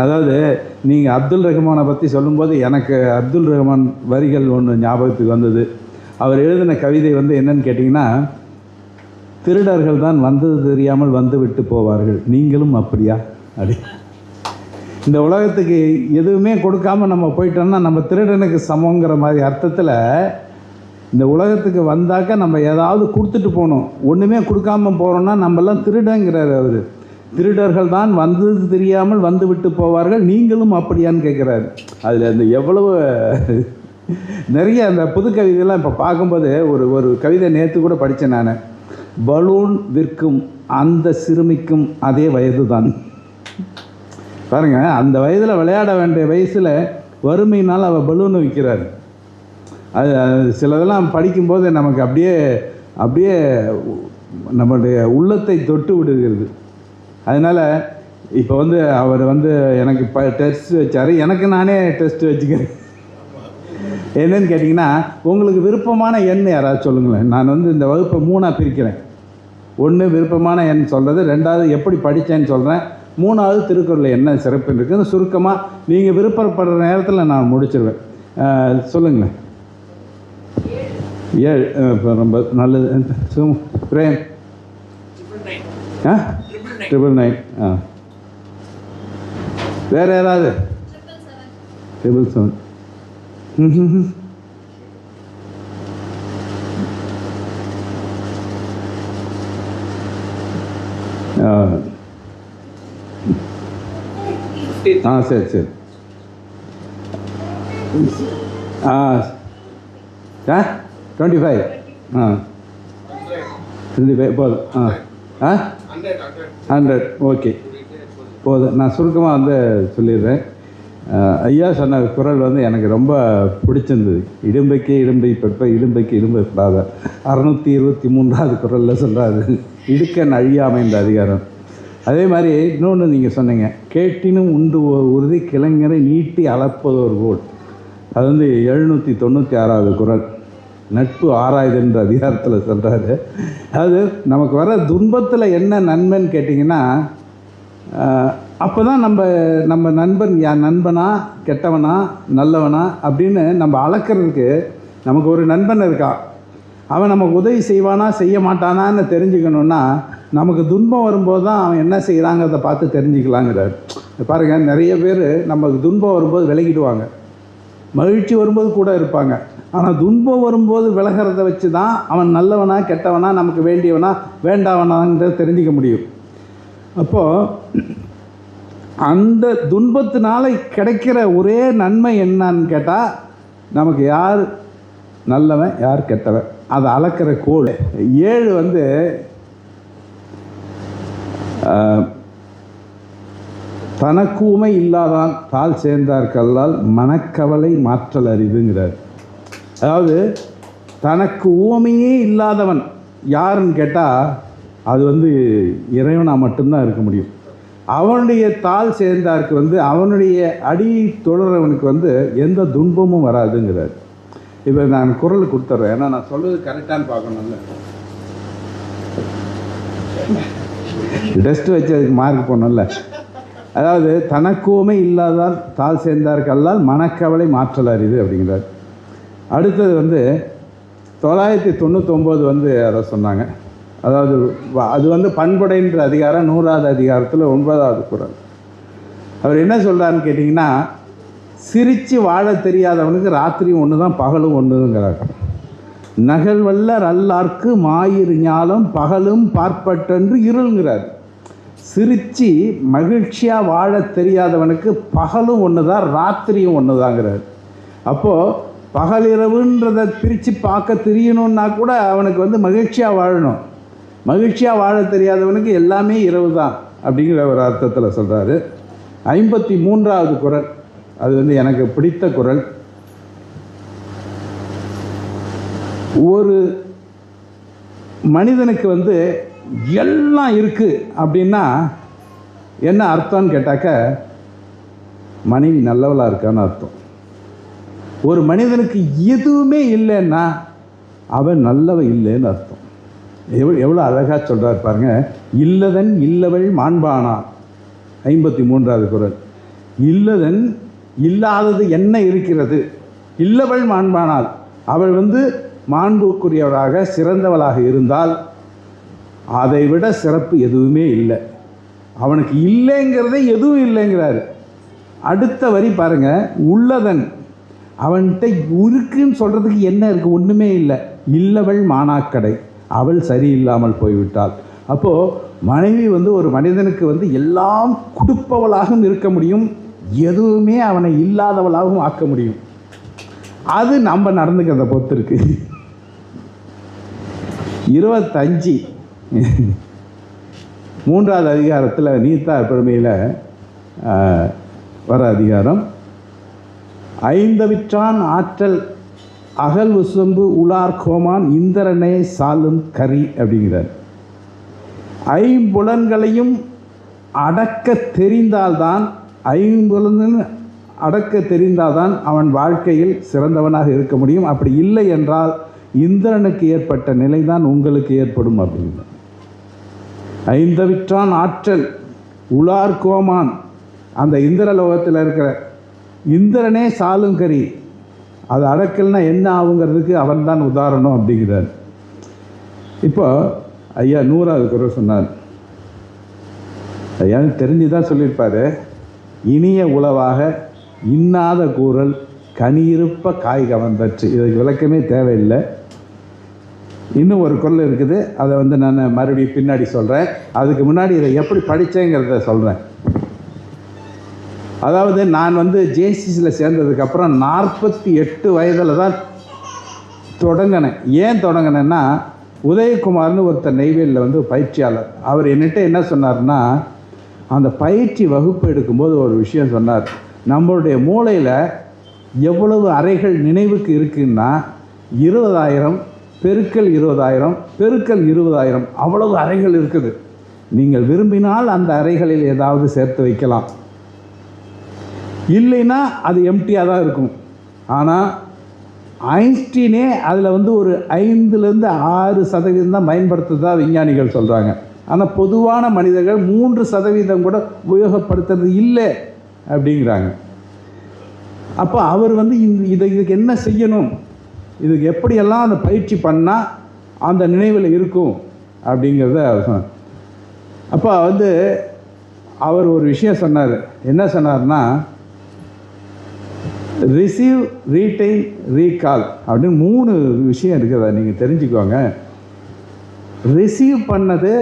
அதாவது நீங்கள் அப்துல் ரஹ்மானை பற்றி சொல்லும்போது எனக்கு அப்துல் ரஹ்மான் வரிகள் ஒன்று ஞாபகத்துக்கு வந்தது. அவர் எழுதின கவிதை வந்து என்னன்னு கேட்டிங்கன்னா, திருடர்கள் தான் வந்தது தெரியாமல் வந்து விட்டு போவார்கள், நீங்களும் அப்படியா அப்படி. இந்த உலகத்துக்கு எதுவுமே கொடுக்காமல் நம்ம போயிட்டோம்னா நம்ம திருடனுக்கு சமங்கிற மாதிரி அர்த்தத்தில் இந்த உலகத்துக்கு வந்தாக்க நம்ம ஏதாவது கொடுத்துட்டு போகணும். ஒன்றுமே கொடுக்காம போகிறோன்னா நம்மெல்லாம் திருடங்கிறார் அவர். திருடர்கள் தான் வந்தது தெரியாமல் வந்து விட்டு போவார்கள், நீங்களும் அப்படியான்னு கேட்குறாரு. அதில் அந்த எவ்வளவு நிறைய அந்த புது கவிதையெல்லாம் இப்போ பார்க்கும்போது ஒரு கவிதை நேற்று கூட படித்தேன் நான். பலூன் விற்கும் அந்த சிறுமிக்கும் அதே வயது தான். பாருங்கள், அந்த வயதில் விளையாட வேண்டிய வயசில் வறுமையினால் அவள் பலூனை விற்கிறார். அது சிலதெல்லாம் படிக்கும்போது நமக்கு அப்படியே நம்மளுடைய உள்ளத்தை தொட்டு விடுகிறது. அதனால் இப்போ வந்து அவர் வந்து எனக்கு டெஸ்ட் வச்சார், எனக்கு நானே டெஸ்ட் வச்சுக்கிறேன். என்னன்னு கேட்டிங்கன்னா, உங்களுக்கு விருப்பமான எண் யாராவது சொல்லுங்களேன். நான் வந்து இந்த வகுப்பை 3ஆக பிரிக்கிறேன். 1 விருப்பமான எண் சொல்கிறது, 2வது எப்படி படித்தேன்னு சொல்கிறேன், 3வது திருக்குறளில் என்ன சிறப்பு இருக்குதுன்னு சுருக்கமாக நீங்கள் விருப்பப்படுற நேரத்தில் நான் முடிச்சிடுவேன். சொல்லுங்களேன். 7 இப்போ ரொம்ப நல்லது. பிரேம் 999. வேறு யாராவது 777. சரி சரி. 25. 25 போதும். 100. ஓகே போதும். நான் சுருக்கமாக வந்து சொல்லிடுறேன். ஐயா சொன்ன குரல் வந்து எனக்கு ரொம்ப பிடிச்சிருந்தது. இடும்பைக்கே இடும்பை பெற்ப இடும்பைக்கு இடும்பை படாத 623வது குரலில் சொல்கிறாரு, இடுக்கன் அழியாமை இந்த அதிகாரம். அதே மாதிரி இன்னொன்று நீங்கள் சொன்னீங்க, கேட்டினும் உண்டு உறுதி கிளைஞரை நீட்டி அளப்பதோர் கோல். அது வந்து 796வது குரல், நட்பு ஆராய்துன்ற அதிகாரத்தில் சொல்கிறாரு. அதாவது நமக்கு வர துன்பத்தில் என்ன நன்மைன்னு கேட்டிங்கன்னா, அப்போ தான் நம்ம நண்பன் நண்பனா கெட்டவனா நல்லவனா அப்படின்னு நம்ம அளக்கிறதுக்கு நமக்கு ஒரு நண்பன் இருக்கான். அவன் நமக்கு உதவி செய்வானா செய்ய மாட்டானான்னு தெரிஞ்சுக்கணுன்னா நமக்கு துன்பம் வரும்போது தான் அவன் என்ன செய்கிறாங்கிறத பார்த்து தெரிஞ்சுக்கலாங்கிறார். பாருங்கள், நிறைய பேர் நமக்கு துன்பம் வரும்போது விலகிடுவாங்க, மகிழ்ச்சி வரும்போது கூட இருப்பாங்க. ஆனால் துன்பம் வரும்போது விலகிறத வச்சு தான் அவன் நல்லவனா கெட்டவனா நமக்கு வேண்டியவனா வேண்டாவனாங்கிறத தெரிஞ்சிக்க முடியும். அப்போது அந்த துன்பத்தினால கிடைக்கிற ஒரே நன்மை என்னன்னு கேட்டால், நமக்கு யார் நல்லவன் யார் கெட்டவன் அதை அளக்கிற கோல். 7 வந்து தனக்கூமை இல்லாதான் தாள் சேர்ந்தார்கல்லால் மனக்கவலை மாற்றல் அரிதுங்கிறார். அதாவது தனக்கு ஊமையே இல்லாதவன் யாருன்னு கேட்டால் அது வந்து இறைவனாக மட்டும்தான் இருக்க முடியும். அவனுடைய தாள் சேர்ந்தாருக்கு வந்து அவனுடைய அடி தொடர்றவனுக்கு வந்து எந்த துன்பமும் வராதுங்கிறார். இப்போ நான் குரல் கொடுத்துட்றேன், ஏன்னா நான் சொல்கிறது கரெக்டானு பார்க்கணும்ல. டெஸ்ட் வச்சு அதுக்கு மார்க் போடணும்ல. அதாவது தனக்குமே இல்லாதால் தாள் சேர்ந்தார்கல்லால் மனக்கவலை மாற்றல் அரிது அப்படிங்கிறார். அடுத்தது வந்து 999 வந்து அதை சொன்னாங்க. அதாவது அது வந்து பண்புடைன்ற அதிகாரம் 100வது அதிகாரத்தில் 9வது குறள். அவர் என்ன சொல்கிறாருன்னு கேட்டிங்கன்னா, சிரித்து வாழ தெரியாதவனுக்கு ராத்திரி ஒன்று தான் பகலும் ஒன்றுங்கிறார். நகல்வல்லர் அல்லார்க்கு மாயிரு ஞாலம் பகலும் பார்ப்பட்டென்று இருள்ங்கிறார். சிரித்து மகிழ்ச்சியாக வாழ தெரியாதவனுக்கு பகலும் ஒன்று தான் ராத்திரியும் ஒன்று தாங்கிறார். அப்போது பகலிரவுன்றதை பிரித்து பார்க்க தெரியணுன்னா கூட அவனுக்கு வந்து மகிழ்ச்சியாக வாழணும். மகிழ்ச்சியாக வாழ தெரியாதவனுக்கு எல்லாமே இரவு தான் அப்படிங்கிற ஒரு அர்த்தத்தில் சொல்கிறாரு. 53வது குறள், அது வந்து எனக்கு பிடித்த குறள். ஒரு மனிதனுக்கு வந்து எல்லாம் இருக்குது அப்படின்னா என்ன அர்த்தம்னு கேட்டாக்க, மனைவி நல்லவளாக இருக்கான்னு அர்த்தம். ஒரு மனிதனுக்கு எதுவுமே இல்லைன்னா அவன் நல்லவ இல்லைன்னு அர்த்தம். எவ்வளோ அழகாக சொல்கிறார் பாருங்க. இல்லதன் இல்லவள் மாண்பானா 53வது குறள். இல்லதன் இல்லாதது என்ன இருக்கிறது? இல்லவள் மாண்பானால், அவள் மாண்புக்குரியவராக சிறந்தவளாக இருந்தால் அதை விட சிறப்பு எதுவுமே இல்லை. அவனுக்கு இல்லைங்கிறதே எதுவும் இல்லைங்கிறாரு. அடுத்த வரி பாருங்க, உள்ளதன், அவன்கிட்ட இருக்குன்னு சொல்கிறதுக்கு என்ன இருக்குது? ஒன்றுமே இல்லை. இல்லவள் மானாக்கடை, அவள் சரியில்லாமல் போய்விட்டாள். அப்போது மனைவி ஒரு மனிதனுக்கு எல்லாம் கொடுப்பவளாகவும் இருக்க முடியும், எதுவுமே அவனை இல்லாதவளாகவும் ஆக்க முடியும். அது நம்ம நடந்துக்கிறத பொறுத்து இருக்கு. 25 3வது அதிகாரத்தில் நீத்தா பெருமையில் வர அதிகாரம், ஐந்தவிற்றான் ஆற்றல் அகல் உசம்பு உலார் கோமான் இந்திரனே சாலும் கரி அப்படிங்கிறார். ஐம்புலன்களையும் அடக்க தெரிந்தால்தான், அடக்க தெரிந்தால்தான் அவன் வாழ்க்கையில் சிறந்தவனாக இருக்க முடியும். அப்படி இல்லை என்றால் இந்திரனுக்கு ஏற்பட்ட நிலைதான் உங்களுக்கு ஏற்படும் அப்படிங்கிறார். ஐந்தவிற்றான் ஆற்றல் உலார் கோமான், அந்த இந்திரலோகத்தில் இருக்கிற இந்திரனே சாலுங்கரி, அது அடக்கல்னா என்ன ஆகுங்கிறதுக்கு அவன் தான் உதாரணம் அப்படிங்கிறார். இப்போ ஐயா 100வது குறள் சொன்னார். ஐயா தெரிஞ்சுதான் சொல்லியிருப்பார், இனிய உளவாக இன்னாத கூறல் கனியிருப்ப காய் கவர்ந்தற்று. இதுக்கு விளக்கமே தேவையில்லை. இன்னும் ஒரு குறள் இருக்குது, அதை நான் மறுபடியும் பின்னாடி சொல்கிறேன். அதுக்கு முன்னாடி இதை எப்படி படித்தேங்கிறத சொல்கிறேன். அதாவது நான் ஜேசிசியில் சேர்ந்ததுக்கப்புறம் 48 வயதில் தான் தொடங்கினேன். ஏன் தொடங்கினேன்னா, உதயகுமார்னு ஒருத்தர் நெய்வேலியில் பயிற்சியாளர், அவர் என்கிட்ட என்ன சொன்னார்னா, அந்த பயிற்சி வகுப்பு எடுக்கும்போது ஒரு விஷயம் சொன்னார். நம்மளுடைய மூளையில் எவ்வளவு அறைகள் நினைவுக்கு இருக்குன்னா 20,000 பெருக்கல் 20,000 பெருக்கல் 20,000 அவ்வளவு அறைகள் இருக்குது. நீங்கள் விரும்பினால் அந்த அறைகளில் ஏதாவது சேர்த்து வைக்கலாம், இல்லைன்னா அது எம்டியாக தான் இருக்கும். ஆனால் ஐன்ஸ்டீனே அதில் ஒரு 5-6% தான் பயன்படுத்துறதா விஞ்ஞானிகள் சொல்கிறாங்க. ஆனால் பொதுவான மனிதர்கள் 3% கூட உபயோகப்படுத்துறது இல்லை அப்படிங்கிறாங்க. அப்போ அவர் இதுக்கு என்ன செய்யணும், இதுக்கு எப்படியெல்லாம் அந்த பயிற்சி பண்ணால் அந்த நினைவில் இருக்கும் அப்படிங்கிறத அவர் சொன்னார். அப்போ அவர் ஒரு விஷயம் சொன்னார். என்ன சொன்னார்னா, ரிசீவ், ரீடைன், ரீகால் அப்படின்னு 3 விஷயம் இருக்குதா நீங்கள் தெரிஞ்சுக்கோங்க. ரிசீவ் பண்ணது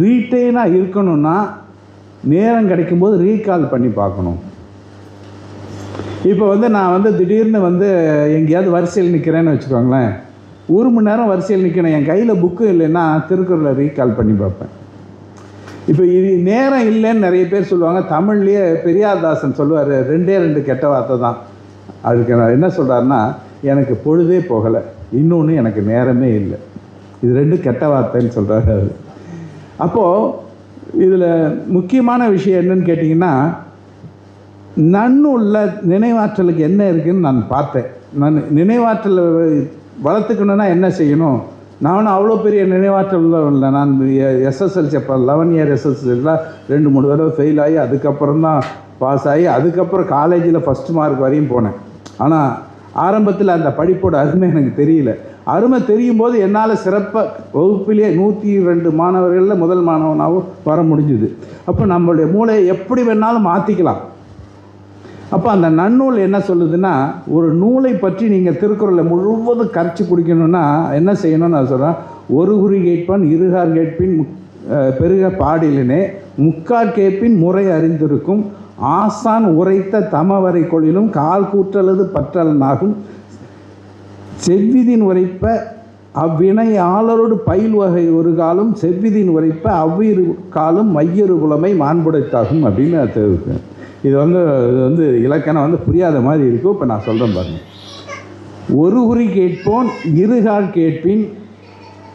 ரீட்டைனாக இருக்கணும்னா நேரம் கிடைக்கும்போது ரீகால் பண்ணி பார்க்கணும். இப்போ நான் திடீர்னு எங்கேயாவது வரிசையில் நிற்கிறேன்னு வச்சுக்கோங்களேன், 1 மணி நேரம் வரிசையில் நிற்கணும், என் கையில் புக்கு இல்லைன்னா திருக்குறளை ரீகால் பண்ணி பார்ப்பேன். இப்போ இது நேரம் இல்லைன்னு நிறைய பேர் சொல்லுவாங்க. தமிழ்லேயே பெரியார்தாசன் சொல்லுவார், 2 கெட்ட வார்த்தை தான். அதுக்கு நான் என்ன சொல்கிறாருன்னா, எனக்கு பொழுதே போகலை, இன்னொன்று எனக்கு நேரமே இல்லை. இது 2 கெட்ட வார்த்தைன்னு சொல்கிறாரு அவர். அப்போது இதில் முக்கியமான விஷயம் என்னன்னு கேட்டிங்கன்னா, நன்னுள்ள நினைவாற்றலுக்கு என்ன இருக்குதுன்னு நான் பார்த்தேன். நான் நினைவாற்றலை வளர்த்துக்கணுன்னா என்ன செய்யணும்? நானும் அவ்வளோ பெரிய நினைவாற்றல் இல்லை. நான் எஸ்எஸ்எல்சி அப்போ 11 இயர் எஸ்எஸ்எல்சியில் 2-3 தடவை ஃபெயில் ஆகி அதுக்கப்புறம் தான் பாஸ் ஆகி அதுக்கப்புறம் காலேஜில் ஃபஸ்ட் மார்க் வரையும் போனேன். ஆனால் ஆரம்பத்தில் அந்த படிப்போட அருமை எனக்கு தெரியல. அருமை தெரியும் போது என்னால் சிறப்பாக வகுப்பிலே 102 மாணவர்களில் முதல் மாணவனாகவும் வர முடிஞ்சுது. அப்போ நம்மளுடைய மூளையை எப்படி வேணாலும் மாற்றிக்கலாம். அப்போ அந்த நன்னூல் என்ன சொல்லுதுன்னா, ஒரு நூலை பற்றி நீங்கள் திருக்குறளை முழுவதும் கரைச்சி குடிக்கணும்னா என்ன செய்யணும்னு நான் சொல்கிறேன். ஒரு குறி கேட்பான் இருகார் கேட்பின் பெருக பாடிலினே முக்கார் கேட்பின் முறை அறிந்திருக்கும் ஆசான் உரைத்த தமவரை கொள்ளிலும் கால் கூற்றலது பற்றலனாகும் செவ்விதின் உரைப்ப அவ்வினை ஆளரோடு பயில் வகை ஒரு காலம் செவ்விதின் உரைப்ப அவ்விரு காலம் மையறு புலமை மாண்புடைத்தாகும் அப்படின்னு நான் தெரிவிப்பேன். இது இலக்கணம் புரியாத மாதிரி இருக்கும். இப்போ நான் சொல்கிறேன் பாருங்கள். ஒரு குறி கேட்போன் இருகால் கேட்பின்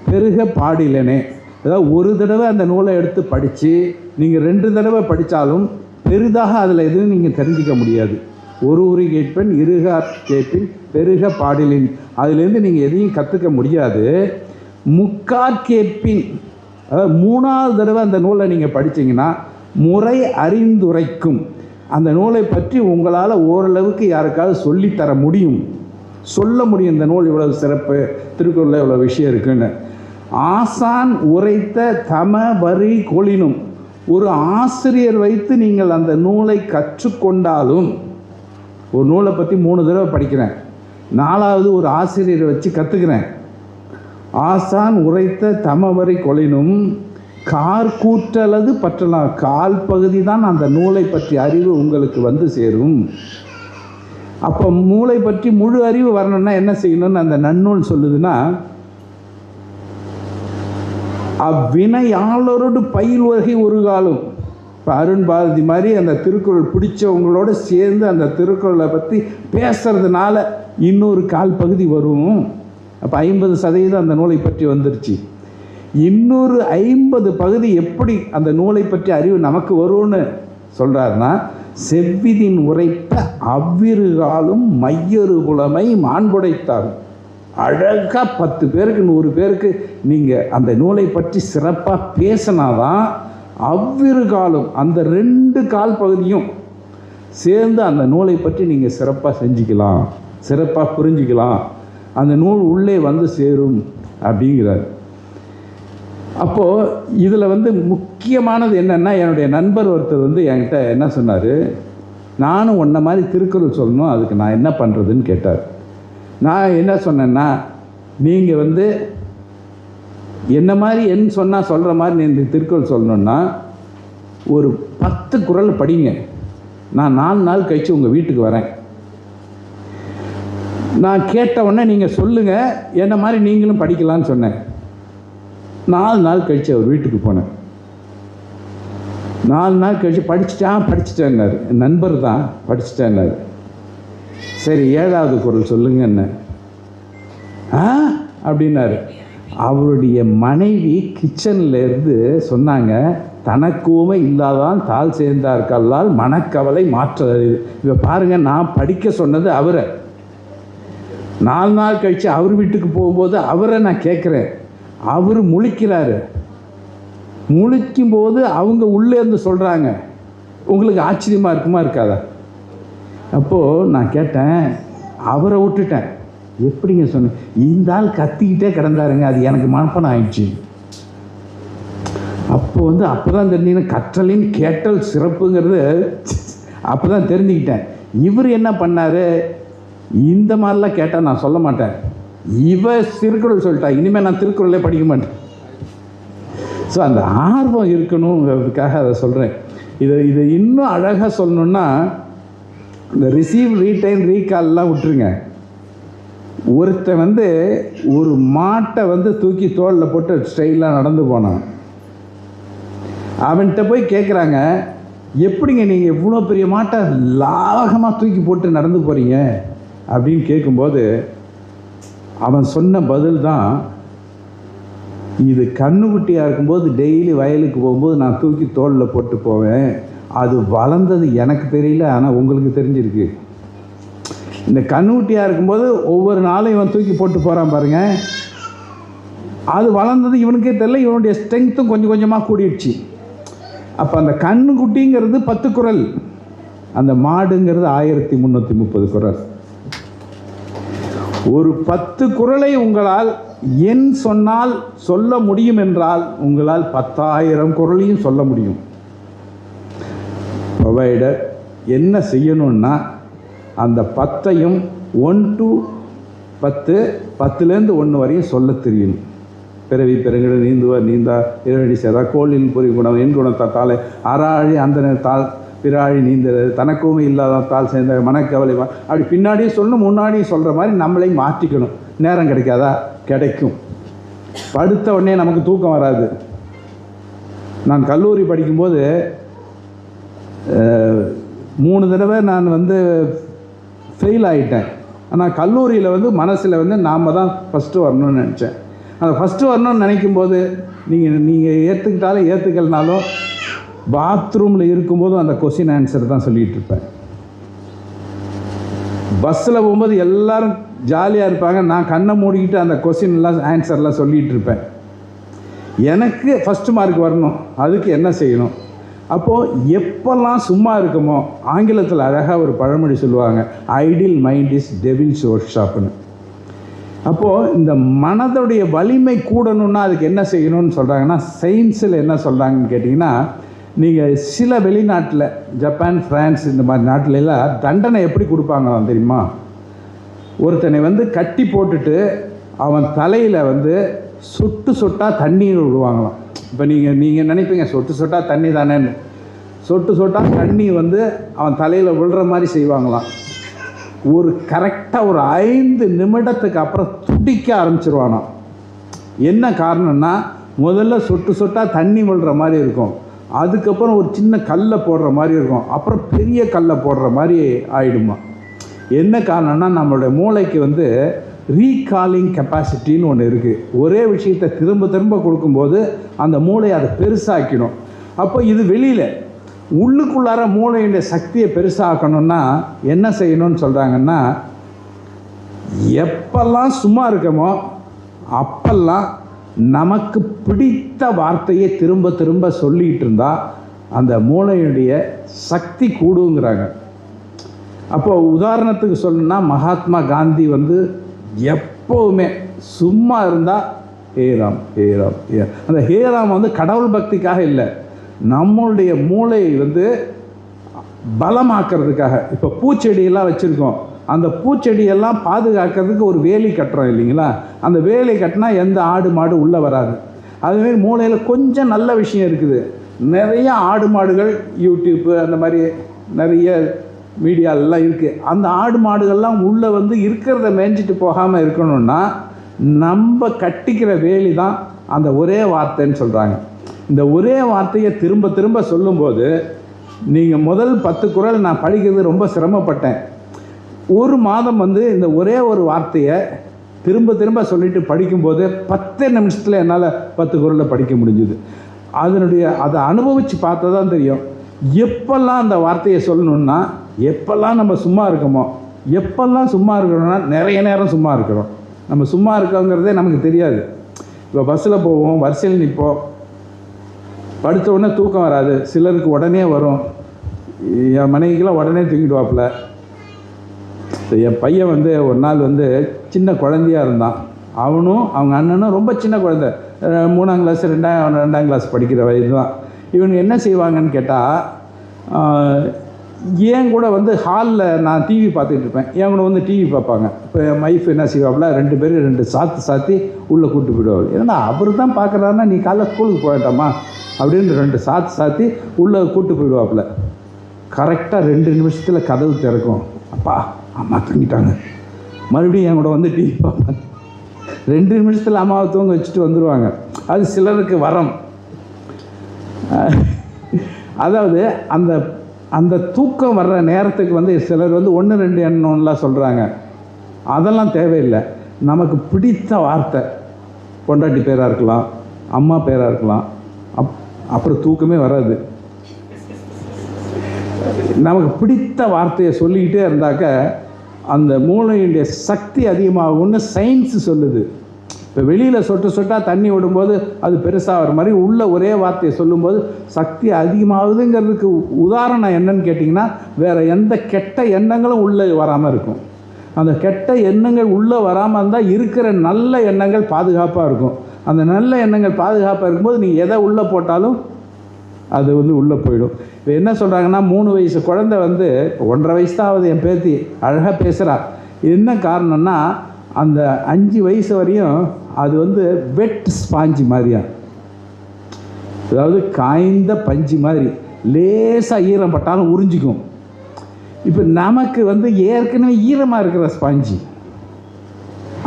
பெருக பாடிலனே. அதாவது ஒரு தடவை அந்த நூலை எடுத்து படித்து நீங்கள் 2 தடவை படித்தாலும் பெரிதாக அதில் எதுவும் நீங்கள் தெரிஞ்சிக்க முடியாது. ஒரு உரி கேட்பின் இருகார் கேட்பின் பெருக பாடிலின், அதுலேருந்து நீங்கள் எதையும் கற்றுக்க முடியாது. முக்கார் கேட்பின், அதாவது 3வது தடவை அந்த நூலை நீங்கள் படித்தீங்கன்னா முறை அறிந்துரைக்கும். அந்த நூலை பற்றி உங்களால் ஓரளவுக்கு யாருக்காவது சொல்லித்தர முடியும், சொல்ல முடியும். இந்த நூல் இவ்வளவு சிறப்பு, திருக்குறளில் இவ்வளோ விஷயம் இருக்குன்னு. ஆசான் உரைத்த தம வரி கொளினும், ஒரு ஆசிரியர் வைத்து நீங்கள் அந்த நூலை கற்றுக்கொண்டாலும், ஒரு நூலை பற்றி 3 தடவை படிக்கிறேன், 4வது ஒரு ஆசிரியரை வச்சு கற்றுக்கிறேன். ஆசான் உரைத்த தமவரை கொளினும் கார்கூற்றலது பற்றலாம், கால் பகுதி தான் அந்த நூலை பற்றி அறிவு உங்களுக்கு வந்து சேரும். அப்போ நூலை பற்றி முழு அறிவு வரணும்னா என்ன செய்யணும்னு அந்த நன்னூல் சொல்லுதுன்னா, அவ்வினையாளரோடு பயில் வகை ஒரு காலம். இப்போ அருண் பாரதி மாதிரி அந்த திருக்குறள் பிடிச்சவங்களோட சேர்ந்து அந்த திருக்குறளை பற்றி பேசுறதுனால இன்னொரு கால் பகுதி வரும். அப்போ 50% அந்த நூலை பற்றி வந்துருச்சு. இன்னொரு 50 பகுதி எப்படி அந்த நூலை பற்றி அறிவு நமக்கு வரும்னு சொல்கிறாருன்னா, செவ்விதின் உரைப்ப அவ்விருகாலும் மையொரு புலமை மாண்புடைத்தாகும். அழகாக 10 பேருக்கு 100 பேருக்கு நீங்கள் அந்த நூலை பற்றி சிறப்பாக பேசினாதான் அவ்விருகாலும் அந்த 2 கால் பகுதியும் சேர்ந்து அந்த நூலை பற்றி நீங்கள் சிறப்பாக செஞ்சுக்கலாம், சிறப்பாக புரிஞ்சிக்கலாம், அந்த நூல் உள்ளே வந்து சேரும் அப்படிங்கிறார். அப்போது இதில் முக்கியமானது என்னென்னா, என்னுடைய நண்பர் ஒருத்தர் என்கிட்ட என்ன சொன்னார், நானும் உன்ன மாதிரி திருக்குறள் சொல்லணும், அதுக்கு நான் என்ன பண்ணுறதுன்னு கேட்டார். நான் என்ன சொன்னேன்னா, நீங்கள் என்ன மாதிரி சொன்னால் சொல்கிற மாதிரி நீங்கள் திருக்குறள் சொல்லணுன்னா ஒரு 10 குறள் படிங்க, நான் 4 நாள் கழித்து உங்கள் வீட்டுக்கு வரேன், நான் கேட்ட உடனே நீங்கள் சொல்லுங்கள், என்ன மாதிரி நீங்களும் படிக்கலான்னு சொன்னேன். 4 நாள் கழித்து அவர் வீட்டுக்கு போனேன். 4 நாள் கழித்து படிச்சுட்டேன்னாரு. என் நண்பர் தான் படிச்சுட்டேன்னாரு. சரி 7வது குறள் சொல்லுங்க என்ன அப்படின்னாரு. அவருடைய மனைவி கிச்சனில் இருந்து சொன்னாங்க, தனக்குமே இல்லாதான் தாள் சேர்ந்தார்கல்லால் மனக்கவலை மாற்ற. இப்போ பாருங்கள், நான் படிக்க சொன்னது அவரை. 4 நாள் கழித்து அவர் வீட்டுக்கு போகும்போது அவரை நான் கேட்குறேன், அவர் முழிக்கிறாரு. முழிக்கும்போது அவங்க உள்ளே இருந்து சொல்கிறாங்க. உங்களுக்கு ஆச்சரியமாக இருக்குமா இருக்காதா? அப்போது நான் கேட்டேன், அவரை விட்டுட்டேன். எப்படிங்க சொன்னேன்? இந்த ஆள் கத்திக்கிட்டே கிடந்தாருங்க, அது எனக்கு மனப்பாடம் ஆயிடுச்சு. அப்போ அப்போ தான் தெரிஞ்சுக்கிட்டேன், கற்றலின் கேட்டல் சிறப்புங்கிறது அப்போ தான் தெரிஞ்சுக்கிட்டேன். இவர் என்ன பண்ணார், இந்த மாதிரிலாம் கேட்டால் நான் சொல்ல மாட்டேன், திருக்குறள் சொல்லிட்டா, இனிமேல் நான் திருக்குறளே படிக்க மாட்டேன். ஸோ அந்த ஆர்வம் இருக்கணுங்கிறதுக்காக அதை சொல்கிறேன். இதை இன்னும் அழகாக சொல்லணுன்னா, இந்த ரிசீவ், ரீடைன், ரீகால்லாம் விட்டுருங்க. ஒருத்தன் ஒரு மாட்டை தூக்கி தோளில் போட்டு ஸ்டைலாக நடந்து போனான். அவன்கிட்ட போய் கேட்குறாங்க, எப்படிங்க நீங்கள் இவ்வளோ பெரிய மாட்டை லாகமாக தூக்கி போட்டு நடந்து போகிறீங்க அப்படின்னு கேட்கும்போது அவன் சொன்ன பதில் தான், இது கண்ணுக்குட்டியாக இருக்கும்போது டெய்லி வயலுக்கு போகும்போது நான் தூக்கி தோளில் போட்டு போவேன், அது வளர்ந்தது எனக்கு தெரியல, ஆனால் உங்களுக்கு தெரிஞ்சிருக்கு. இந்த கண்ணுக்குட்டியாக இருக்கும்போது ஒவ்வொரு நாளும் இவன் தூக்கி போட்டு போகிறான் பாருங்க, அது வளர்ந்தது இவனுக்கே தெரியல, இவனுடைய ஸ்ட்ரென்த்தும் கொஞ்சம் கொஞ்சமாக கூடிடுச்சு. அப்போ அந்த கண்ணுக்குட்டிங்கிறது 10 குறள், அந்த மாடுங்கிறது 1330 குறள். ஒரு 10 குறளை உங்களால் என் சொன்னால் சொல்ல முடியும் என்றால் உங்களால் 10,000 குறளையும் சொல்ல முடியும். ப்ரொவைடர் என்ன செய்யணும்னா, அந்த 10ஐயும் 1 to 10, 10லேருந்து 1 வரையும் சொல்ல தெரியணும். பிறவி பெருங்கிட நீந்துவார் நீந்தா இரவடி சேரா கோளின் பொறி குணம் என் குணத்தாலே அறாழி அந்த தாள் பிறாழி நீந்தது தனக்குமே இல்லாத தாள் சேர்ந்த மனக்கவலை. அப்படி பின்னாடியே சொல்லணும், முன்னாடியே சொல்கிற மாதிரி நம்மளை மாற்றிக்கணும். நேரம் கிடைக்காதா? கிடைக்கும். படுத்த உடனே நமக்கு தூக்கம் வராது. நான் கல்லூரி படிக்கும்போது 3 தடவை நான் ஃபெயில் ஆகிட்டேன். ஆனால் கல்லூரியில் மனசில் நாம் தான் ஃபஸ்ட்டு வரணும்னு நினச்சேன். அந்த ஃபஸ்ட்டு வரணும்னு நினைக்கும்போது நீங்கள் ஏற்றுக்கிட்டாலும் ஏற்றுக்கலனாலும் பாத்ரூமில் இருக்கும்போதும் அந்த கொஸ்டின் ஆன்சர் தான் சொல்லிகிட்டு இருப்பேன். பஸ்ஸில் போகும்போது எல்லோரும் ஜாலியாக இருப்பாங்க, நான் கண்ணை மூடிக்கிட்டு அந்த கொஸ்டின்லாம் ஆன்சர்லாம் சொல்லிகிட்டு இருப்பேன். எனக்கு ஃபஸ்ட்டு மார்க் வரணும், அதுக்கு என்ன செய்யணும்? அப்போது எப்பெல்லாம் சும்மா இருக்குமோ, ஆங்கிலத்தில் அழகாக ஒரு பழமொழி சொல்லுவாங்க, idle mind is devil's work ஷாப்னு. அப்போது இந்த மனதுடைய வலிமை கூடணுன்னா அதுக்கு என்ன செய்யணும்னு சொல்கிறாங்கன்னா, சயின்ஸில் என்ன சொல்கிறாங்கன்னு கேட்டிங்கன்னா, நீங்கள் சில வெளிநாட்டில் ஜப்பான், ஃப்ரான்ஸ் இந்த மாதிரி நாட்டிலெல்லாம் தண்டனை எப்படி கொடுப்பாங்க தெரியுமா? ஒருத்தனை கட்டி போட்டுட்டு அவன் தலையில் சொட்டு சொட்டாக தண்ணீர் விடுவாங்களாம். இப்போ நீங்கள் நினைப்பீங்க சொட்டு சொட்டாக தண்ணி தானேன்னு. சொட்டு சொட்டாக தண்ணி அவன் தலையில் விழுற மாதிரி செய்வாங்களாம். ஒரு கரெக்டாக ஒரு 5 நிமிடத்துக்கு அப்புறம் துடிக்க ஆரம்பிச்சிருவானாம். என்ன காரணம்னா, முதல்ல சொட்டு சொட்டாக தண்ணி விழுற மாதிரி இருக்கும், அதுக்கப்புறம் ஒரு சின்ன கல்லை போடுற மாதிரி இருக்கும், அப்புறம் பெரிய கல்லை போடுற மாதிரி ஆகிடுமா. என்ன காரணம்னா, நம்மளுடைய மூளைக்கு ரீகாலிங் கெப்பாசிட்டின்னு ஒன்று இருக்குது. ஒரே விஷயத்தை திரும்ப திரும்ப கொடுக்கும்போது அந்த மூளை அதை பெருசாக்கணும். அப்போ இது வெளியில், உள்ளுக்குள்ளார மூளையுடைய சக்தியை பெருசாக்கணும்னா என்ன செய்யணும்னு சொல்கிறாங்கன்னா, எப்பெல்லாம் சும்மா இருக்கமோ அப்பெல்லாம் நமக்கு பிடித்த வார்த்தையை திரும்ப திரும்ப சொல்லிகிட்டு இருந்தால் அந்த மூளையுடைய சக்தி கூடுங்கிறாங்க. அப்போ உதாரணத்துக்கு சொல்லணும்னா, மகாத்மா காந்தி எப்போவுமே சும்மா இருந்தால் ஹேராம் ஹேராம் ஹே, அந்த ஹேராம் கடவுள் பக்திக்காக இல்லை, நம்மளுடைய மூளை பலமாக்கிறதுக்காக. இப்போ பூச்செடியெல்லாம் வச்சுருக்கோம், அந்த பூச்செடியெல்லாம் பாதுகாக்கிறதுக்கு ஒரு வேலி கட்டுறோம் இல்லைங்களா? அந்த வேலி கட்டினா எந்த ஆடு மாடு உள்ளே வராது. அதுமாரி மூளையில் கொஞ்சம் நல்ல விஷயம் இருக்குது. நிறைய ஆடு மாடுகள் யூடியூப்பு அந்த மாதிரி நிறைய மீடியாலெலாம் இருக்குது. அந்த ஆடு மாடுகள்லாம் உள்ளே இருக்கிறத மேய்ஞ்சிட்டு போகாமல் இருக்கணும்னா நம்ம கட்டிக்கிற வேலி தான் அந்த ஒரே வார்த்தைன்னு சொல்கிறாங்க. இந்த ஒரே வார்த்தையை திரும்ப திரும்ப சொல்லும்போது, நீங்கள் முதல் 10 குறள் நான் படிக்கிறது ரொம்ப சிரமப்பட்டேன். ஒரு மாதம் இந்த ஒரே ஒரு வார்த்தையை திரும்ப திரும்ப சொல்லிட்டு படிக்கும்போது 10 நிமிஷத்தில் என்னால் 10 குறளை படிக்க முடிஞ்சுது. அதை அனுபவித்து பார்த்தா தான் தெரியும். எப்பெல்லாம் அந்த வார்த்தையை சொல்லணுன்னா, எப்பெல்லாம் நம்ம சும்மா இருக்கோமோ, எப்பெல்லாம் சும்மா இருக்கணும்னா நிறைய நேரம் சும்மா இருக்கிறோம். நம்ம சும்மா இருக்கோங்கிறதே நமக்கு தெரியாது. இப்போ பஸ்ஸில் போவோம், வரிசையில் நிற்போம், படுத்த உடனே தூக்கம் வராது, சிலருக்கு உடனே வரும். என் மனைவிக்கெல்லாம் உடனே தூங்கிடுவாப்புல. என் பையன் ஒரு நாள் சின்ன குழந்தையாக இருந்தான். அவனும் அவங்க அண்ணனும் ரொம்ப சின்ன குழந்தை, 3ஆம் கிளாஸ் 2ஆம் கிளாஸ் படிக்கிற வயது தான். இவங்க என்ன செய்வாங்கன்னு கேட்டால், ஏன் கூட ஹாலில் நான் டிவி பார்த்துட்டு இருப்பேன், என் கூட டிவி பார்ப்பாங்க. இப்போ என் ஒய்ஃப் என்ன செய்வாப்புல, 2 பேரும் 2 சாத்தி உள்ளே கூப்பிட்டு போயிடுவாள். ஏன்னா அவர் தான் பார்க்குறாருன்னா நீ காலைல ஸ்கூலுக்கு போயிட்டாமா அப்படின்னு 2 சாத்தி உள்ளே கூப்பிட்டு போயிடுவாப்புல. கரெக்டாக 2 நிமிஷத்தில் கதவு திறக்கும். அப்பா அம்மா தூங்கிட்டாங்க. மறுபடியும் என் கூட டிவி பார்ப்பாங்க. 2 நிமிஷத்தில் அம்மாவை தூங்க வச்சுட்டு வந்துடுவாங்க. அது சிலருக்கு வரம். அதாவது அந்த அந்த தூக்கம் வர்ற நேரத்துக்கு சிலர் 1 2 எண்ணம்லாம் சொல்கிறாங்க. அதெல்லாம் தேவையில்லை. நமக்கு பிடித்த வார்த்தை, பொண்டாட்டி பேராக இருக்கலாம், அம்மா பேராக இருக்கலாம், அப்புறம் தூக்கமே வராது. நமக்கு பிடித்த வார்த்தையை சொல்லிக்கிட்டே இருந்தாக்க அந்த மூளையுடைய சக்தி அதிகமாகும்னு சயின்ஸு சொல்லுது. இப்போ வெளியில் சொட்டு சொட்டாக தண்ணி விடும்போது அது பெருசாக வர மாதிரி உள்ள ஒரே வார்த்தையை சொல்லும்போது சக்தி அதிகமாகுதுங்கிறதுக்கு உதாரணம் என்னன்னு கேட்டிங்கன்னா, வேறு எந்த கெட்ட எண்ணங்களும் உள்ளே வராமல் இருக்கும். அந்த கெட்ட எண்ணங்கள் உள்ளே வராமல் இருந்தால் இருக்கிற நல்ல எண்ணங்கள் பாதுகாப்பாக இருக்கும். அந்த நல்ல எண்ணங்கள் பாதுகாப்பாக இருக்கும்போது நீங்கள் எதை உள்ளே போட்டாலும் அது உள்ளே போயிடும். இப்போ என்ன சொல்கிறாங்கன்னா, 3 வயசு குழந்தை இப்போ 1.5 வயசு தான் ஆகுது, என் பேத்தி அழகாக பேசுகிறா. என்ன காரணம்னா, அந்த 5 வயசு வரையும் அது வெட் ஸ்பாஞ்சு மாதிரியா, அதாவது காய்ந்த பஞ்சு மாதிரி லேசாக ஈரம் பட்டாலும் உறிஞ்சிக்கும். இப்போ நமக்கு ஏற்கனவே ஈரமாக இருக்கிற ஸ்பாஞ்சு,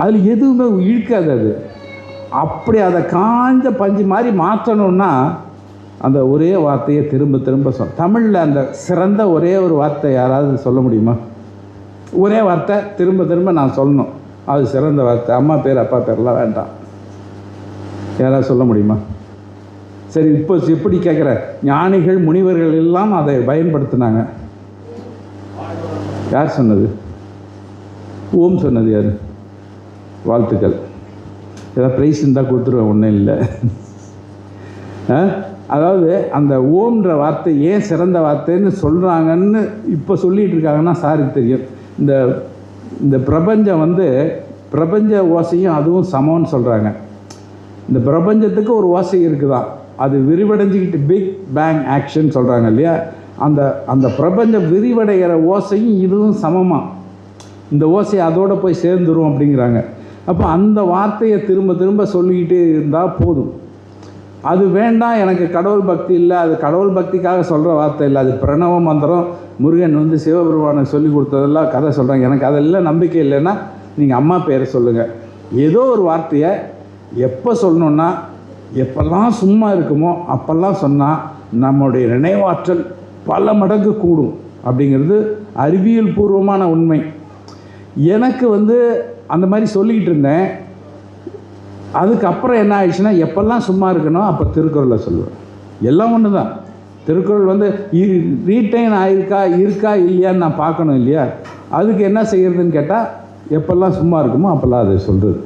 அதில் எதுவுமே இழுக்காது. அது அப்படி அதை காய்ஞ்ச பஞ்சு மாதிரி மாற்றணுன்னா அந்த ஒரே வார்த்தையை திரும்ப திரும்ப தமிழில் அந்த சிறந்த ஒரே ஒரு வார்த்தை யாராவது சொல்ல முடியுமா? ஒரே வார்த்தை திரும்ப திரும்ப நான் சொல்லணும், அது சிறந்த வார்த்தை. அம்மா பேர் அப்பா பேர்லாம் வேண்டாம். யாராவது சொல்ல முடியுமா? சரி, இப்போ எப்படி கேட்குற, ஞானிகள் முனிவர்கள் எல்லாம் அதை பயன்படுத்தினாங்க. யார் சொன்னது? ஓம் சொன்னது யார்? வாழ்த்துக்கள். ஏதாவது ப்ரைஸ் இருந்தால் கொடுத்துருவேன், ஒன்றும் இல்லை. அதாவது அந்த ஓம்ன்ற வார்த்தை ஏன் சிறந்த வார்த்தைன்னு சொல்கிறாங்கன்னு இப்போ சொல்லிகிட்டு இருக்காங்கன்னா சாருக்கு தெரியும். இந்த இந்த பிரபஞ்சம் வந்து பிரபஞ்ச ஓசையும் அதுவும் சமம்னு சொல்கிறாங்க. இந்த பிரபஞ்சத்துக்கு ஒரு ஓசை இருக்குதான், அது விரிவடைஞ்சிக்கிட்டு பிக் பேங் ஆக்ஷன் சொல்கிறாங்க இல்லையா, அந்த அந்த பிரபஞ்சம் விரிவடைகிற ஓசையும் இதுவும் சமமாக, இந்த ஓசை அதோடு போய் சேர்ந்துரும் அப்படிங்கிறாங்க. அப்போ அந்த வார்த்தையை திரும்ப திரும்ப சொல்லிக்கிட்டே இருந்தால் போதும். அது வேண்டாம், எனக்கு கடவுள் பக்தி இல்லை, அது கடவுள் பக்திக்காக சொல்கிற வார்த்தை இல்லை, அது பிரணவ மந்திரம், முருகன் வந்து சிவபெருமானை சொல்லி கொடுத்ததெல்லாம் கதை சொல்கிறாங்க, எனக்கு அதெல்லாம் நம்பிக்கை இல்லைன்னா நீங்கள் அம்மா பேரை சொல்லுங்கள். ஏதோ ஒரு வார்த்தையை எப்போ சொல்லணுன்னா, எப்பெல்லாம் சும்மா இருக்குமோ அப்போல்லாம் சொன்னால் நம்முடைய நினைவாற்றல் பல மடங்கு கூடும் அப்படிங்கிறது அறிவியல் பூர்வமான உண்மை. எனக்கு வந்து அந்த மாதிரி சொல்லிக்கிட்டு இருந்தேன். அதுக்கப்புறம் என்ன ஆயிடுச்சுன்னா, எப்பெல்லாம் சும்மா இருக்கணும் அப்போ திருக்குறளை சொல்லுவேன். எல்லாம் ஒன்று தான். திருக்குறள் வந்து ரீட்டைன் இருக்கா இல்லையான்னு நான் பார்க்கணும் இல்லையா, அதுக்கு என்ன செய்கிறதுன்னு கேட்டால் எப்பெல்லாம் சும்மா இருக்குமோ அப்போல்லாம் அதை சொல்கிறது.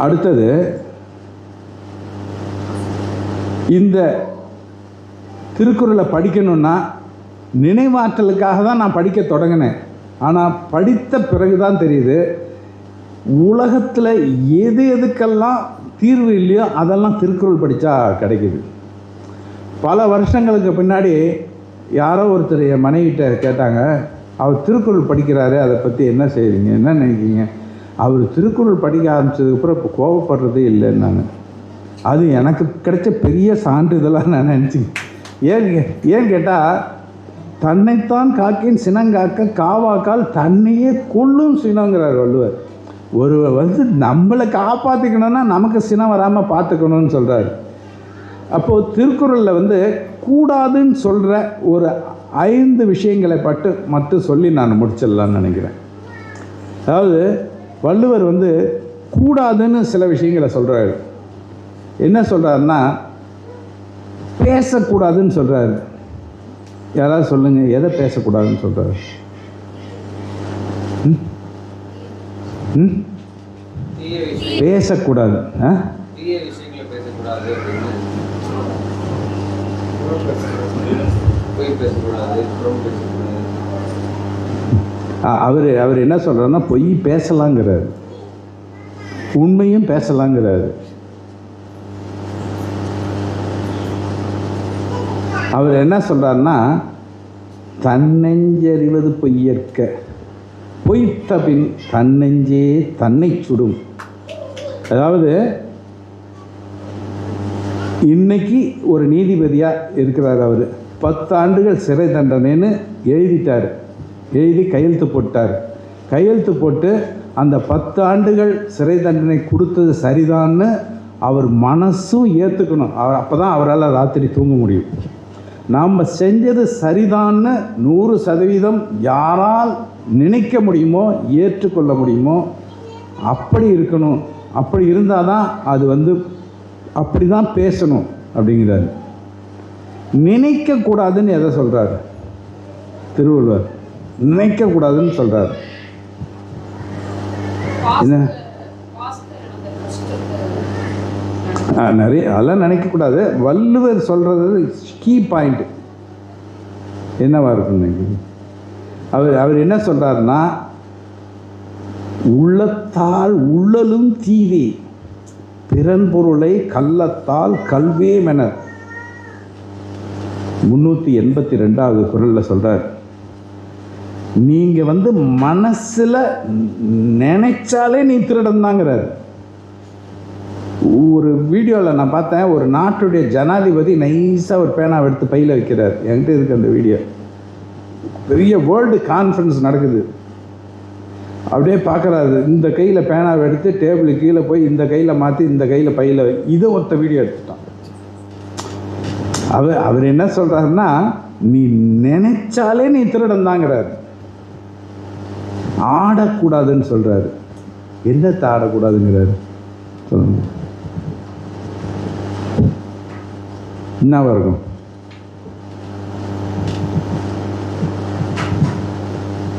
அடுத்தது, இந்த திருக்குறளை படிக்கணும்னா நினைவாற்றலுக்காக தான் நான் படிக்க தொடங்கினேன். ஆனால் படித்த பிறகு தான் தெரியுது, உலகத்தில் எதுக்கெல்லாம் தீர்வு இல்லையோ அதெல்லாம் திருக்குறள் படித்தா கிடைக்குது. பல வருஷங்களுக்கு பின்னாடி யாரோ ஒருத்தர் என் மனைவிட்ட கேட்டாங்க, அவர் திருக்குறள் படிக்கிறாரு, அதை பற்றி என்ன செய்கிறீங்க, என்ன நினைக்கிறீங்க? அவர் திருக்குறள் படிக்க ஆரம்பித்ததுக்கப்புறம் இப்போ கோபப்படுறதே இல்லைன்னாங்க. அது எனக்கு கிடைச்ச பெரிய சான்றிதழாக நான் நினச்சிங்க. ஏன் கேட்டால், தன்னைத்தான் காக்கின் சினங்காக்க காவாக்கால் தன்னையே கொல்லும் சினங்கிறார் வள்ளுவர். ஒருவர் வந்து நம்மளை காப்பாற்றிக்கணும்னா நமக்கு சினம் வராமல் பார்த்துக்கணும்னு சொல்கிறார். அப்போது திருக்குறளில் வந்து கூடாதுன்னு சொல்கிற ஒரு 5 விஷயங்களை மட்டும் சொல்லி நான் முடிச்சிடலான்னு நினைக்கிறேன். அதாவது வள்ளுவர் வந்து கூடாதுன்னு சில விஷயங்களை சொல்கிறாரு. என்ன சொல்கிறாருன்னா, பேசக்கூடாதுன்னு சொல்கிறாரு. யாராவது சொல்லுங்கள், எதை பேசக்கூடாதுன்னு சொல்கிறாரு? பேசக்கூடாது. அவர் என்ன சொல்கிறாருன்னா, பொய் பேசலாங்கிறாரு, உண்மையும் பேசலாங்கிறாரு. அவர் என்ன சொல்கிறாருன்னா, தன்னெஞ்சறிவது பொய்யற்க, பொய்த்த பின் தன்னெஞ்சே தன்னை சுடும். அதாவது இன்னைக்கு ஒரு நீதிபதியாக இருக்கிறார். அவர் 10 ஆண்டுகள் சிறை தண்டனைன்னு எழுதிட்டார். எழுதி கையெழுத்து போட்டார். கையெழுத்து போட்டு அந்த 10 ஆண்டுகள் சிறை தண்டனை கொடுத்தது சரிதான்னு அவர் மனசும் ஏற்றுக்கணும். அப்போ தான் அவரால் ராத்திரி தூங்க முடியும். நாம் செஞ்சது சரிதான்னு 100% யாரால் நினைக்க முடியுமோ, ஏற்றுக்கொள்ள முடியுமோ, அப்படி இருக்கணும். அப்படி இருந்தால் தான் அது வந்து அப்படி தான் பேசணும் அப்படிங்கிறாரு. நினைக்கக்கூடாதுன்னு எதை சொல்கிறார் திருவள்ளுவர்? நினைக்கக்கூடாதுன்னு சொல்கிறார். என்ன நிறைய அதெல்லாம் நினைக்கக்கூடாது. வள்ளுவர் சொல்கிறது கீ பாயிண்ட் என்னவா இருக்குன்னு அவர் என்ன சொல்கிறாருன்னா, உள்ளத்தால் உள்ளலும் தீவே பிறன் பொருளை கள்ளத்தால் கல்வேமென 382வது குறளில் சொல்கிறார். நீங்கள் வந்து மனசில் நினைச்சாலே நீ திருடன் தாங்கிறார். ஒரு வீடியோவில் நான் பார்த்தேன், ஒரு நாட்டுடைய ஜனாதிபதி நைஸாக ஒரு பேனாவை எடுத்து பையில் வைக்கிறார். என்கிட்ட இருக்குது அந்த வீடியோ. பெரிய வேர்ல்டு கான்ஃபரன்ஸ் நடக்குது. அப்படியே பார்க்குறாரு, இந்த கையில் பேனாவை எடுத்து டேபிளுக்கு கீழே போய் இந்த கையில் மாற்றி இந்த கையில் பையில் இதை ஒருத்த வீடியோ எடுத்துட்டான். அவர் என்ன சொல்கிறாருன்னா, நீ நினைச்சாலே நீ திருடன் தாங்கிறார். ஆடக்கூடாதுன்னு சொல்கிறாரு. என்னத்தை ஆடக்கூடாதுங்கிறாரு சொல்லுங்க, என்னவா இருக்கும்?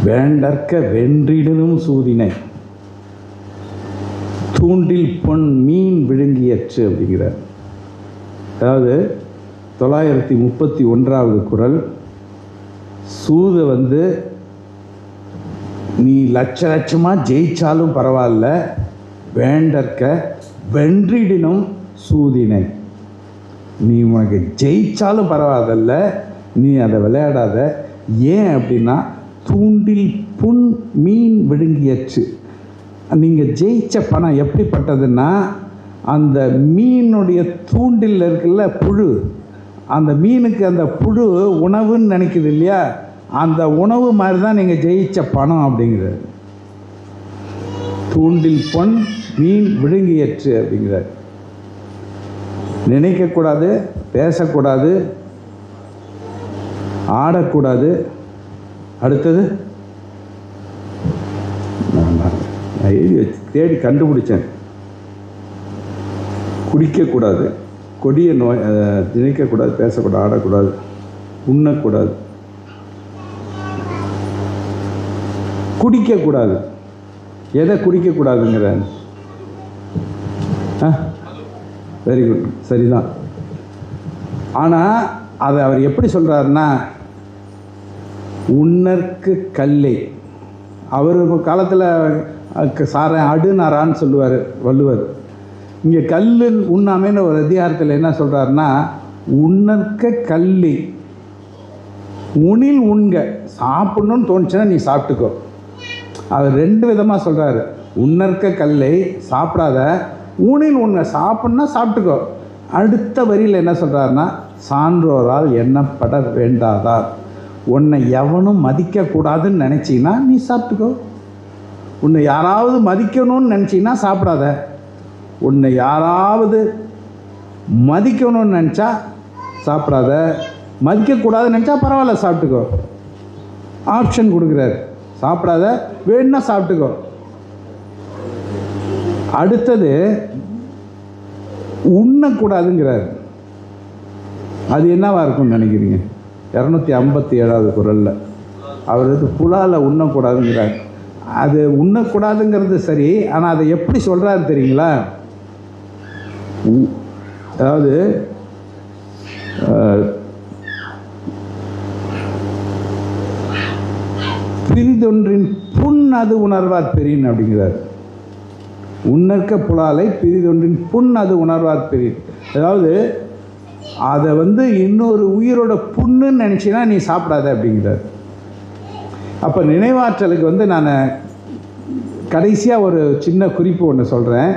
வேண்டற்க வென்றிடனும் சூதினை தூண்டில் பொன் மீன் விழுங்கியற்று அப்படிங்கிறார். அதாவது 931வது குறள், சூதை வந்து நீ லட்சமாக ஜெயிச்சாலும் பரவாயில்ல, வேண்டற்க வென்றிடினும் சூதினை. நீ உனக்கு ஜெயிச்சாலும் பரவாயில்ல, நீ அதை விளையாடாத. ஏன் அப்படின்னா, தூண்டில் புண் மீன் விழுங்கியச்சு. நீங்கள் ஜெயிச்ச பணம் எப்படிப்பட்டதுன்னா, அந்த மீனுடைய தூண்டில் இருக்குல்ல புழு, அந்த மீனுக்கு அந்த புழு உணவுன்னு நினைக்குது இல்லையா, அந்த உணவு மாதிரி தான் நீங்கள் ஜெயிச்ச பணம் அப்படிங்கிறது. தூண்டில் பொன் மீன் விழுங்கியற்று அப்படிங்கிறார். நினைக்கக்கூடாது, பேசக்கூடாது, ஆடக்கூடாது. அடுத்தது நான் எழுதி வச்சு தேடி கண்டுபிடிச்சேன். குடிக்கக்கூடாது, கொடிய நோய், நினைக்கக்கூடாது, பேசக்கூடாது, ஆடக்கூடாது, உண்ணக்கூடாது, குடிக்கக்கூடாது. எதை குடிக்கக்கூடாதுங்கிற? வெரி குட், சரிதான். ஆனால் அதை அவர் எப்படி சொல்கிறாருன்னா, உன்னற்கு கல்லை. அவர் காலத்தில் சாரன் அடுனாரான்னு சொல்லுவார் வள்ளுவர். இங்கே கல் உண்ணாமேன்னு ஒரு அதிகாரத்தில் என்ன சொல்கிறாருன்னா, உன்னற்க கல்லை உணில் உண்க. சாப்பிட்ணுன்னு தோணுச்சுன்னா நீ சாப்பிட்டுக்கோ. அவர் 2 விதமாக சொல்கிறாரு. உன்னற்க கல்லை சாப்பிடாத, ஊனில் உண்க சாப்பிட்னா சாப்பிட்டுக்கோ. அடுத்த வரியில் என்ன சொல்கிறாருன்னா, சான்றோரால் எண்ணப்பட வேண்டாதார். உன்னை எவனும் மதிக்கக்கூடாதுன்னு நினச்சின்னா நீ சாப்பிட்டுக்கோ. உன்னை யாராவது மதிக்கணும்னு நினச்சின்னா சாப்பிடாத. உன்னை யாராவது மதிக்கணும்னு நினச்சா சாப்பிடாத. மதிக்கக்கூடாதுன்னு நினச்சா பரவாயில்ல, சாப்பிட்டுக்கோ. ஆப்ஷன் கொடுக்குறாரு. சாப்பிடாத, வேணும்னா சாப்பிட்டுக்கோ. அடுத்தது உண்ணக்கூடாதுங்கிறார். அது என்னவா இருக்கும்னு நினைக்கிறீங்க? 257வது குறளில் அவர் வந்து புலால் உண்ணக்கூடாதுங்கிறார். அது உண்ணக்கூடாதுங்கிறது சரி, ஆனால் அதை எப்படி சொல்கிறாரு தெரியுங்களா? அதாவது பிரிதொன்றின் புண் அது உணர்வார் பெரியன் அப்படிங்கிறார். உன்னற்க புலாலை பிரிதொன்றின் புண் அது உணர்வார் பெரியன். அதாவது அதை வந்து இன்னொரு உயிரோட புண்ணுன்னு நினச்சின்னா நீ சாப்பிடாத அப்படிங்கிறார். அப்போ நினைவாற்றலுக்கு வந்து நான் கடைசியாக ஒரு சின்ன குறிப்பு ஒன்று சொல்கிறேன்.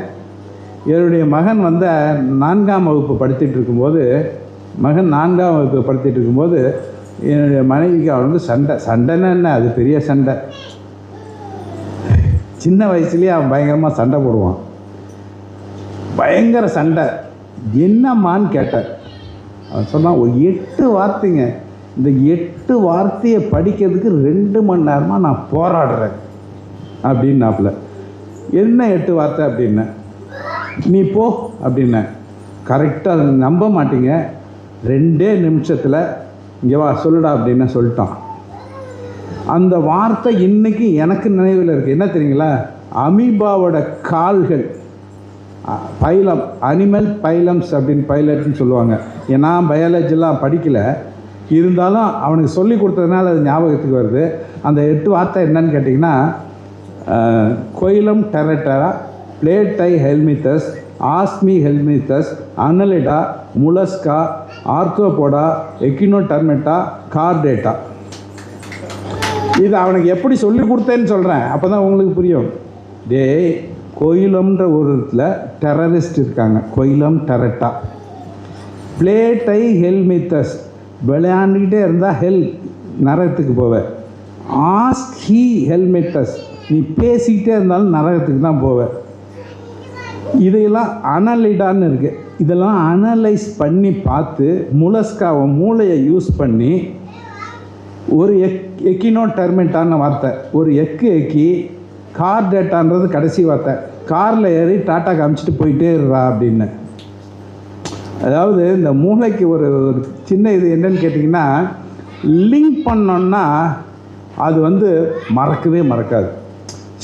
என்னுடைய மகன் வந்து 4ஆம் வகுப்பு படித்துட்டு இருக்கும்போது, என்னுடைய மனைவிக்கு அவன் வந்து சண்டைன்னா என்ன, அது பெரிய சண்டை. சின்ன வயசுலேயே அவன் பயங்கரமாக சண்டை போடுவான். பயங்கர சண்டை. என்னம்மான்னு கேட்டார். அவன் சொன்னான், ஒரு 8 வார்த்தைங்க. இந்த 8 வார்த்தையை படிக்கிறதுக்கு 2 மணி நேரமாக நான் போராடுறேன் அப்படின்னாப்புல. என்ன 8 வார்த்தை அப்படின்ன? நீ போ அப்படின்ன. கரெக்டாக நம்ப மாட்டீங்க, 2 நிமிஷத்தில் இங்கே வா சொல்லுடா அப்படின்னு சொல்லிட்டான். அந்த வார்த்தை இன்னைக்கு எனக்கு நினைவில் இருக்குது. என்ன தெரியுங்களா? அமீபாவோட கால்கள், பைலம், அனிமல் பைலம்ஸ் அப்படின்னு பைலட்னு சொல்லுவாங்க. ஏன்னா பயாலஜிலாம் படிக்கலை, இருந்தாலும் அவனுக்கு சொல்லி கொடுத்ததுனால அது ஞாபகத்துக்கு வருது. அந்த 8 வார்த்தை என்னன்னு கேட்டிங்கன்னா, கொயிலம் டெரட்டரா, பிளேட்டை ஹெல்மித்தஸ், ஆஸ்மி ஹெல்மித்தஸ், அனலிடா, முலஸ்கா, ஆர்த்தோபோடா, எக்கினோடர்மெட்டா, கார்டேட்டா. இது அவனுக்கு எப்படி சொல்லி கொடுத்தேன்னு சொல்கிறேன், அப்போ தான் உங்களுக்கு புரியும். கொயிலம்ன்ற ஒரு இடத்துல டெரரிஸ்ட் இருக்காங்க, கொயிலம் டெரட்டா. பிளேட்டை ஹெல்மித்தஸ், விளையாண்டுக்கிட்டே இருந்தால் ஹெல் நரகத்துக்கு போவேன். ஆஸ்க் ஹீ ஹெல்மித்தஸ், நீ பேசிக்கிட்டே இருந்தாலும் நரகத்துக்கு தான் போவேன். இதையெல்லாம் அனலிடான்னு இருக்குது. இதெல்லாம் அனலைஸ் பண்ணி பார்த்து முலஸ்காவை மூளையை யூஸ் பண்ணி ஒரு எக்கினோ டெர்மெட்டான வார்த்தை, ஒரு எக்கி, கார் டேட்டான்றது கடைசி வார்த்தை. காரில் ஏறி டாட்டா காமிச்சிட்டு போயிட்டே இருறா அப்படின்னு. அதாவது இந்த மூளைக்கு ஒரு சின்ன இது என்னன்னு கேட்டிங்கன்னா, லிங்க் பண்ணோன்னா அது வந்து மறக்கவே மறக்காது.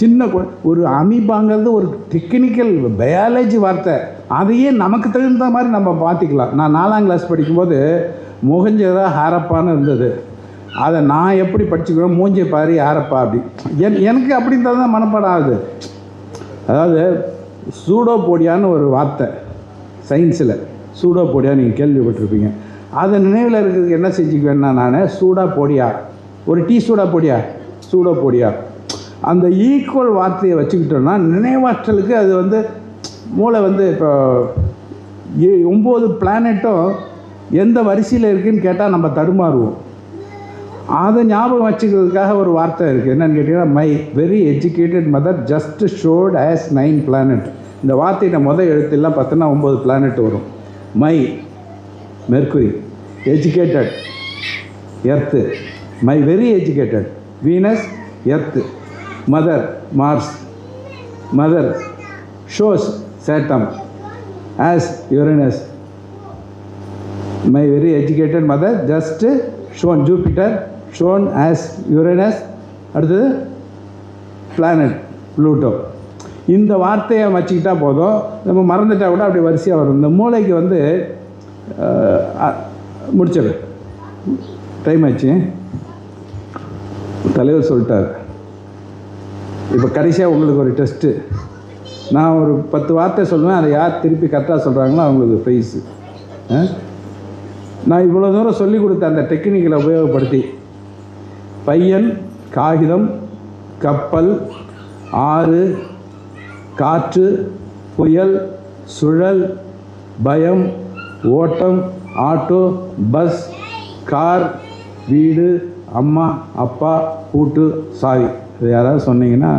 சின்ன ஒரு அமீபாங்கிறது ஒரு டெக்னிக்கல் பயாலஜி வார்த்தை. அதையே நமக்கு தகுந்த மாதிரி நம்ம மாற்றிக்கலாம். நான் 4ஆம் கிளாஸ் படிக்கும்போது மொஹஞ்சதா ஹாரப்பான்னு இருந்தது. அதை நான் எப்படி படிச்சுக்குவேன், மூஞ்சி பாரி ஹாரப்பா அப்படி எனக்கு அப்படி இருந்தால் தான் மனப்பாடம் ஆகுது. அதாவது சூடோபோடியான்னு ஒரு வார்த்தை சயின்ஸில், சூடோபோடியா நீங்கள் கேள்விப்பட்டிருப்பீங்க. அதை நினைவில் இருக்கிறதுக்கு என்ன செஞ்சுக்குவேன்னா, நான் சூடா போடியா, ஒரு டீ சூடா போடியா, சூடோபோடியா, அந்த ஈக்குவல் வார்த்தையை வச்சுக்கிட்டோன்னா நினைவாற்றலுக்கு அது வந்து மூளை வந்து இப்போ 9 பிளானட்டும் எந்த வரிசையில் இருக்குதுன்னு கேட்டால் நம்ம தடுமாறுவோம். அதை ஞாபகம் வச்சுக்கிறதுக்காக ஒரு வார்த்தை இருக்குது. என்னென்னு கேட்டிங்கன்னா, my very educated mother just showed us 9 planet. இந்த வார்த்தையிட்ட முதல் எழுத்தெல்லாம் பார்த்தோன்னா 9 பிளானட் வரும். My Mercury, educated earth, my very educated Venus earth, mother Mars, mother shows Saturn us Uranus, my very educated mother just shown Jupiter shown us Uranus, அடுத்தது planet Pluto. இந்த வார்த்தையை வச்சுக்கிட்டா போதும், நம்ம மறந்துட்டால் கூட அப்படி வரிசையாக வரும். இந்த மூளைக்கு வந்து முடிச்சது டைம் ஆச்சு, தலைவர் சொல்லிட்டார். இப்போ கடைசியாக உங்களுக்கு ஒரு டெஸ்ட்டு. நான் ஒரு 10 வார்த்தை சொல்லுவேன், அதை யார் திருப்பி கரெக்டாக சொல்கிறாங்களோ அவங்களுக்கு ப்ரைஸு. நான் இவ்வளோ தூரம் சொல்லிக் கொடுத்த அந்த டெக்னிக்கலை உபயோகப்படுத்தி பையன், காகிதம், கப்பல், ஆறு, காற்று, புயல், சுழல், பயம், ஓட்டம், ஆட்டோ, பஸ், கார், வீடு, அம்மா, அப்பா, பூட்டு, சாவி. இது யாராவது சொன்னீங்கன்னா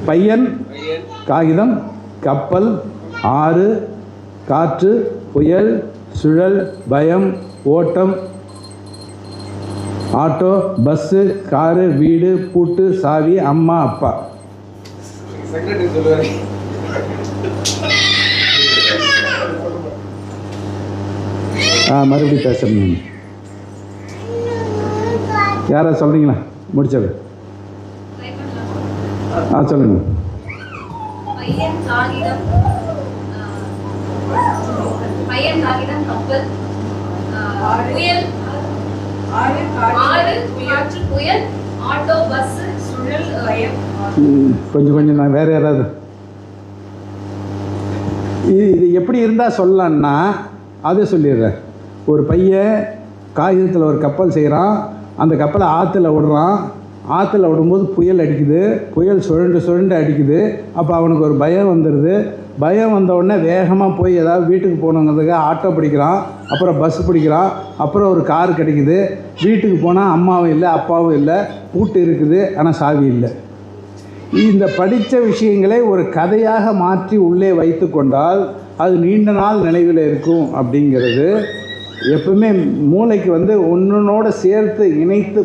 பையன், காகிதம், கப்பல், ஆறு, காற்று, புயல், சுழல், பயம், ஓட்டம், ஆட்டோ, பஸ்ஸு, காரு, வீடு, பூட்டு, சாவி, அம்மா, அப்பா. மறுபடியும் பேசணும். யாரா சொல்கிறீங்களா? முடிச்சது சொல்லுங்க. பையன், காகிதம், கப்பல், புயல், ஆறு, காற்று, புயல், ஆட்டோ, பஸ், சுழல், பயம். கொஞ்சம் நான் வேறு யாராவது இது எப்படி இருந்தால் சொல்லலான்னா அதை சொல்லிடுறேன். ஒரு பையன் காகிதத்தில் ஒரு கப்பல் செய்கிறான், அந்த கப்பலை ஆற்றுல விடுறான், ஆற்றுல விடும்போது புயல் அடிக்குது, புயல் சுழண்டு அடிக்குது. அப்போ அவனுக்கு ஒரு பயம் வந்துடுது. பயம் வந்த உடனே வேகமாக போய் ஏதாவது வீட்டுக்கு போகணுங்கிறதுக்காக ஆட்டோ பிடிக்கிறான், அப்புறம் பஸ் பிடிக்கிறான், அப்புறம் ஒரு கார் கிடைக்குது. வீட்டுக்கு போனால் அம்மாவும் இல்லை, அப்பாவும் இல்லை, பூட்டு இருக்குது, ஆனால் சாவி இல்லை. இந்த படித்த விஷயங்களை ஒரு கதையாக மாற்றி உள்ளே வைத்து கொண்டால் அது நீண்ட நாள் நினைவில் இருக்கும். அப்படிங்கிறது எப்பவுமே மூளைக்கு வந்து ஒன்றோடு சேர்த்து இணைத்து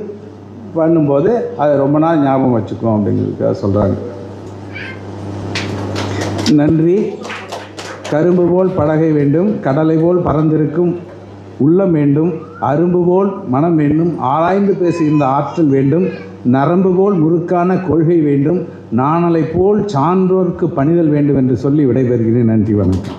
பண்ணும்போது அதை ரொம்ப நாள் ஞாபகம் வச்சுக்கும் அப்படிங்கிறதுக்காக சொல்கிறாங்க. நன்றி. கரும்பு போல் படகை வேண்டும், கடலை போல் பறந்திருக்கும் உள்ளம் வேண்டும், அரும்பு போல் மனம் வேண்டும், ஆராய்ந்து பேசுகின்ற ஆற்றல் வேண்டும், நரம்பு போல் முறுக்கான கொள்கை வேண்டும், நாணலை போல் சான்றோர்க்கு பணிதல் வேண்டும் என்று சொல்லி விடைபெறுகிறேன். நன்றி, வணக்கம்.